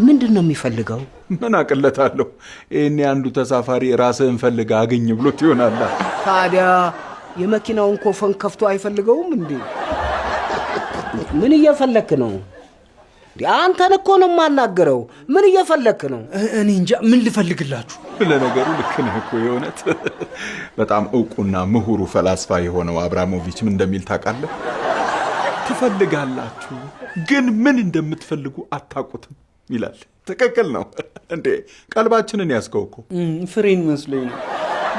ምንድነው የሚፈልገው? ምን አቅለታለሁ? እኔ አንዱ ተሳፋሪ ራስህን ፈልጋ አገኝ ብሎት ይሆናል። ታዲያ የመኪናውን ኮፈን ከፍቶ አይፈልገውም እንዴ? ምን እየፈለክ ነው? አንተን እኮ ነው የማናገረው። ምን እየፈለክ ነው? እኔ እንጃ ምን ልፈልግላችሁ። ለነገሩ ልክ ነህ እኮ የእውነት በጣም ዕውቁና ምሁሩ ፈላስፋ የሆነው አብራሞቪች ምን እንደሚል ታውቃለህ? ትፈልጋላችሁ ግን ምን እንደምትፈልጉ አታውቁትም ይላል። ትክክል ነው እንዴ? ቀልባችንን ያስከው እኮ ፍሬን መስለኝ ነው።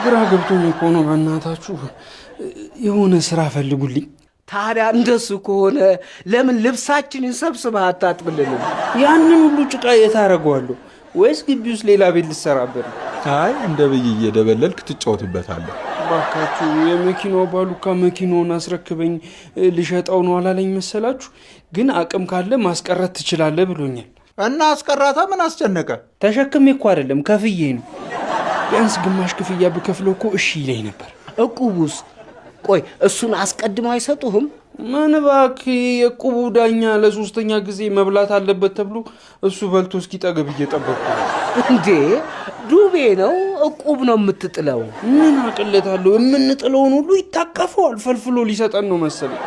ግራ ገብቶኝ እኮ ነው። በእናታችሁ የሆነ ስራ ፈልጉልኝ። ታዲያ እንደሱ ከሆነ ለምን ልብሳችንን ሰብስበህ አታጥብልንም? ያንን ሁሉ ጭቃ የታረገዋለሁ ወይስ ግቢ ውስጥ ሌላ ቤት ልሰራበት? አይ እንደ ብይ እየደበለልክ ትጫወትበታለህ። ባካችሁ የመኪናው ባሉካ መኪናውን አስረክበኝ ልሸጣው ነው አላለኝ መሰላችሁ? ግን አቅም ካለ ማስቀረት ትችላለህ ብሎኛል። እና አስቀራታ ምን አስጨነቀ? ተሸክሜ እኮ አይደለም ከፍዬ ነው። ቢያንስ ግማሽ ክፍያ ብከፍለው እኮ እሺ ይለኝ ነበር። እቁቡስ? ቆይ እሱን አስቀድመው አይሰጡህም? ምን እባክህ የቁቡ ዳኛ ለሶስተኛ ጊዜ መብላት አለበት ተብሎ እሱ በልቶ እስኪጠገብ እየጠበቅኩ እንዴ? ዱቤ ነው እቁብ ነው የምትጥለው? ምን አቅለታለሁ? የምንጥለውን ሁሉ ይታቀፈዋል። ፈልፍሎ ሊሰጠን ነው መሰለኝ።